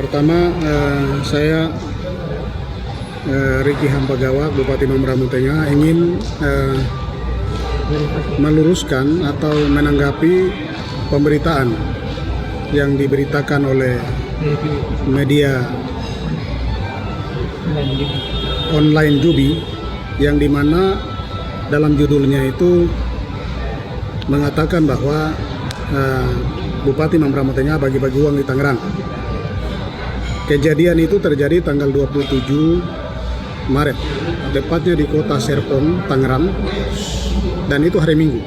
Pertama, saya Riki Hampagawa, Bupati Mamberamo Tengah, ingin meluruskan atau menanggapi pemberitaan yang diberitakan oleh media online Jubi, yang dimana dalam judulnya itu mengatakan bahwa Bupati Mamberamo Tengah bagi-bagi uang di Tangerang. Kejadian itu terjadi tanggal 27 Maret, tepatnya di kota Serpong, Tangerang, dan itu hari Minggu.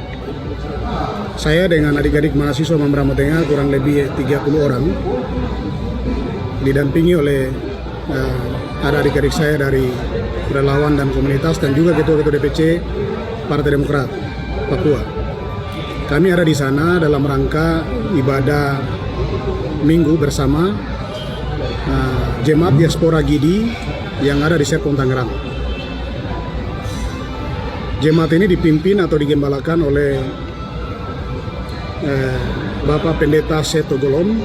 Saya dengan adik-adik mahasiswa Mamberamo Tengah kurang lebih 30 orang, didampingi oleh ada adik-adik saya dari relawan dan komunitas, dan juga ketua-ketua DPC Partai Demokrat Papua. Kami ada di sana dalam rangka ibadah Minggu bersama Jemaat Diaspora Gidi yang ada di Serpong, Tangerang. Jemaat ini dipimpin atau digembalakan oleh Bapak Pendeta Seto Golom,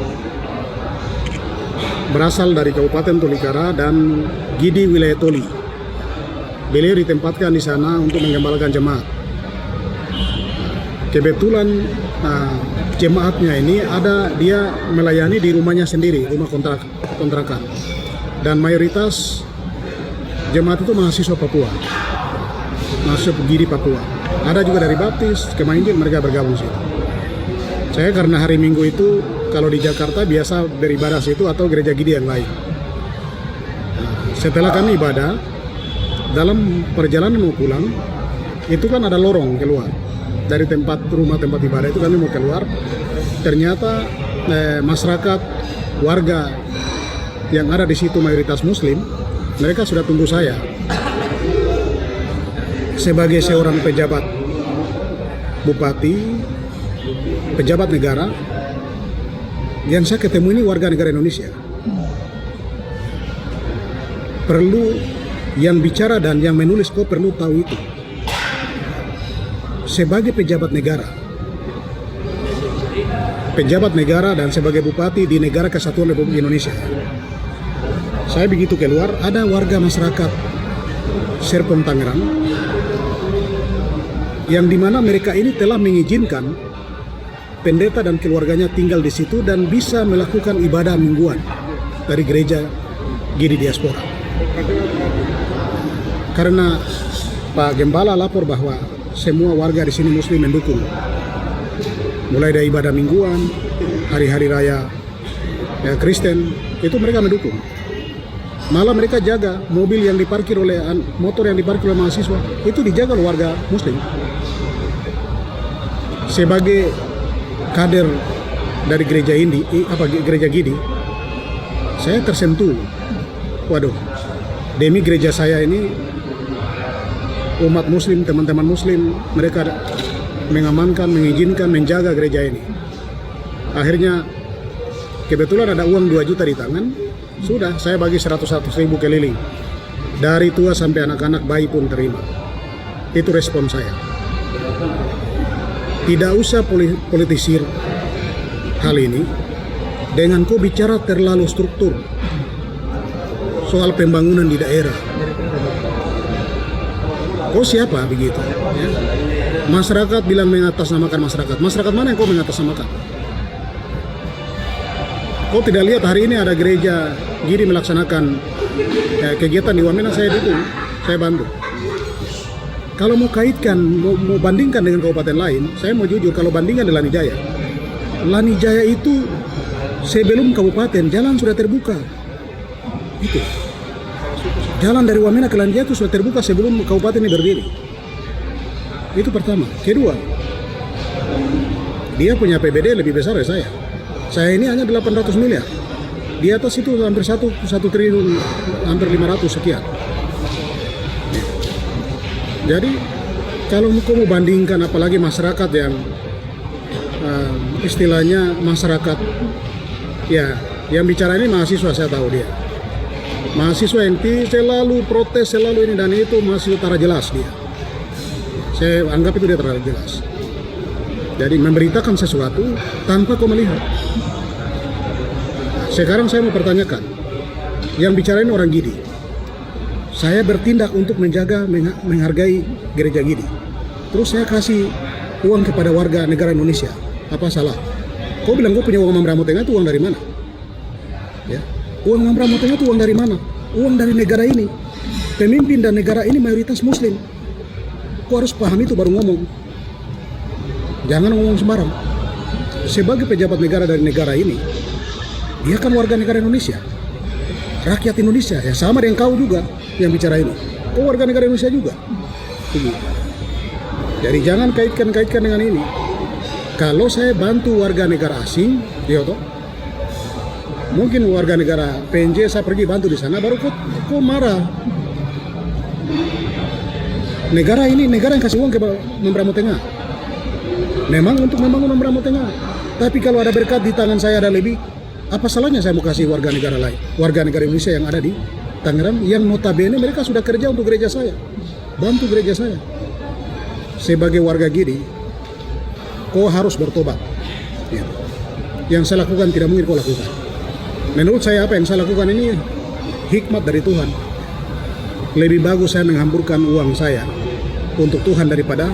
berasal dari Kabupaten Tolikara dan Gidi Wilayah Toli. Beliau ditempatkan di sana untuk menggembalakan jemaat. Kebetulan jemaatnya ini dia melayani di rumahnya sendiri, rumah kontrakan. Dan mayoritas jemaat itu mahasiswa Papua, mahasiswa Gidi Papua. Ada juga dari Baptis, Kemainjil, mereka bergabung sih. Saya karena hari Minggu itu kalau di Jakarta biasa beribadah situ atau gereja Gidi yang lain. Setelah kami ibadah, dalam perjalanan mau pulang, itu kan ada lorong keluar dari tempat ibadah itu. Kami mau keluar, ternyata masyarakat, warga yang ada di situ mayoritas Muslim, mereka sudah tunggu saya sebagai seorang pejabat bupati, pejabat negara. Yang saya ketemu ini warga negara Indonesia. Perlu yang bicara dan yang menulis kok perlu tahu itu. Sebagai pejabat negara dan sebagai bupati di Negara Kesatuan Republik Indonesia, saya begitu keluar, ada warga masyarakat Serpong, Tangerang, yang dimana mereka ini telah mengizinkan pendeta dan keluarganya tinggal di situ dan bisa melakukan ibadah mingguan dari gereja Gidi Diaspora. Karena Pak Gembala lapor bahwa semua warga di sini Muslim mendukung, mulai dari ibadah mingguan, hari-hari raya Kristen, itu mereka mendukung. Malah mereka jaga mobil yang diparkir oleh motor yang diparkir oleh mahasiswa, itu dijaga oleh warga Muslim. Sebagai kader dari gereja gereja Gidi, saya tersentuh. Waduh, demi gereja saya ini, umat Muslim, teman-teman Muslim, mereka mengamankan, mengizinkan, menjaga gereja ini. Akhirnya kebetulan ada uang 2 juta di tangan, sudah saya bagi 100.000 keliling, dari tua sampai anak-anak, bayi pun terima. Itu respon saya. Tidak usah politisir hal ini dengan kau bicara terlalu struktur soal pembangunan di daerah. Kau siapa begitu? Ya. Masyarakat bilang mengatasnamakan masyarakat. Masyarakat mana yang kau mengatasnamakan? Kau tidak lihat hari ini ada gereja Gidi melaksanakan kegiatan di Wamena, saya dukung, saya bantu. Kalau mau kaitkan, mau bandingkan dengan kabupaten lain, saya mau jujur, kalau bandingkan dengan Lani Jaya itu sebelum kabupaten jalan sudah terbuka. Itu. Jalan dari Wamena ke Lani Jaya itu sudah terbuka sebelum kabupaten ini berdiri. Itu pertama. Kedua, dia punya APBD lebih besar dari saya. Saya ini hanya 800 miliar. Di atas itu hampir 1 triliun, hampir 500 sekian. Jadi kalau mau bandingkan, apalagi masyarakat yang istilahnya masyarakat, ya yang bicara ini mahasiswa, saya tahu dia. Mahasiswa yang selalu protes, selalu ini dan itu, masih utara jelas dia. Saya anggap itu dia terlalu jelas. Jadi memberitakan sesuatu tanpa kau melihat. Sekarang saya mau pertanyakan, yang bicara ini orang Gidi. Saya bertindak untuk menjaga, menghargai gereja Gidi. Terus saya kasih uang kepada warga negara Indonesia. Apa salah? Kau bilang gue punya uang Mambramo Tengah, itu uang dari mana? Ya. Uang Mambramo Tengah itu uang dari mana? Uang dari negara ini. Pemimpin dan negara ini mayoritas Muslim. Kau harus paham itu baru ngomong. Jangan ngomong sembarang. Sebagai pejabat negara dari negara ini, dia kan warga negara Indonesia, rakyat Indonesia, ya sama dengan kau juga yang bicara ini. Kau warga negara Indonesia juga. Jadi jangan kaitkan dengan ini. Kalau saya bantu warga negara asing, ya toh, mungkin warga negara PNJ saya pergi bantu di sana, baru kok marah. Negara ini negara yang kasih uang ke Mambramo Tengah. Memang untuk membangun Mambramo Tengah. Tapi kalau ada berkat di tangan saya ada lebih, apa salahnya saya mau kasih warga negara lain, warga negara Indonesia yang ada di Tangerang, yang notabene mereka sudah kerja untuk gereja saya, bantu gereja saya. Sebagai warga Gidi, kau harus bertobat. Ya. Yang saya lakukan tidak mungkin kau lakukan. Menurut saya apa yang saya lakukan ini hikmat dari Tuhan. Lebih bagus saya menghamburkan uang saya untuk Tuhan daripada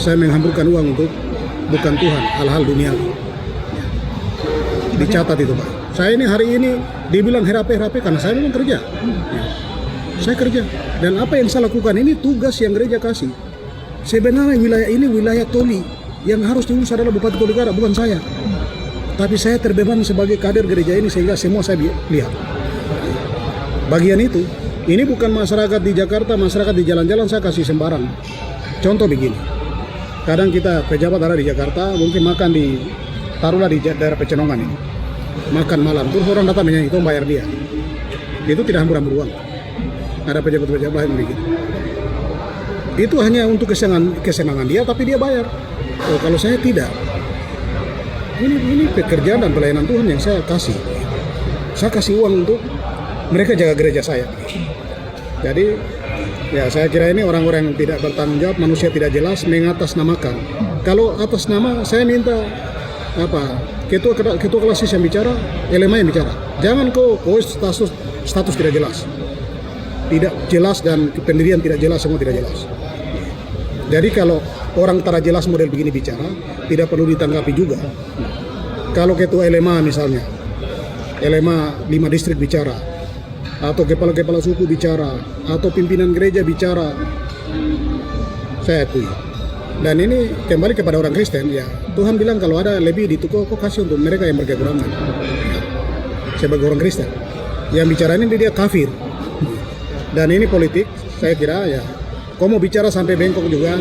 saya menghamburkan uang untuk bukan Tuhan, hal-hal duniawi. Ya. Dicatat itu Pak. Saya ini hari ini dibilang herape-herape karena saya memang kerja. Ya. Saya kerja. Dan apa yang saya lakukan ini tugas yang gereja kasih. Sebenarnya wilayah ini wilayah Toli. Yang harus diurus adalah Bupati Tolikara, bukan saya. Tapi saya terbeban sebagai kader gereja ini sehingga semua saya lihat. Bagian itu, ini bukan masyarakat di Jakarta, masyarakat di jalan-jalan saya kasih sembarang. Contoh begini, kadang kita pejabat ada di Jakarta, mungkin makan di, taruhlah di daerah Pecenongan ini, makan malam, terus orang datang menyanyi, itu bayar dia. Itu tidak hambur-hambur uang. Ada pejabat-pejabat yang begitu. Itu hanya untuk kesenangan dia, tapi dia bayar. Oh, kalau saya tidak. Ini pekerjaan dan pelayanan Tuhan yang saya kasih. Saya kasih uang untuk mereka jaga gereja saya. Jadi, ya saya kira ini orang-orang yang tidak bertanggung jawab, manusia tidak jelas, mengatasnamakan. Kalau atas nama, saya minta apa? Ketua klasis yang bicara, LMA yang bicara. Jangan kau status tidak jelas. Tidak jelas dan pendirian tidak jelas, semua tidak jelas. Jadi kalau orang tak jelas model begini bicara, tidak perlu ditanggapi juga. Kalau ketua LMA misalnya, LMA 5 distrik bicara, atau kepala-kepala suku bicara, atau pimpinan gereja bicara, saya akui. Dan ini kembali kepada orang Kristen, ya Tuhan bilang kalau ada lebih di toko, kok kasih untuk mereka yang berkekurangan. Ya. Sebagai orang Kristen, yang bicara ini dia kafir. Dan ini politik, saya kira ya, kau mau bicara sampai bengkok juga,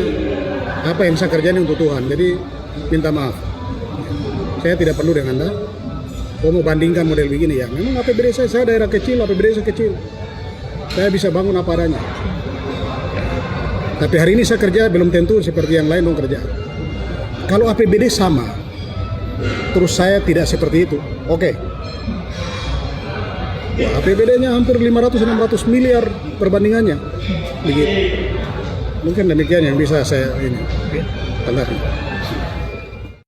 apa yang saya kerjain untuk Tuhan, jadi minta maaf. Saya tidak perlu dengan Anda. Kau mau bandingkan model begini ya, memang APBD saya daerah kecil, APBD saya kecil. Saya bisa bangun apa adanya. Tapi hari ini saya kerja belum tentu seperti yang lain dong kerja. Kalau APBD sama, terus saya tidak seperti itu, oke. Wah, APBD-nya hampir 500-600 miliar perbandingannya. Begitu. Mungkin demikian yang bisa saya ini tanggapi.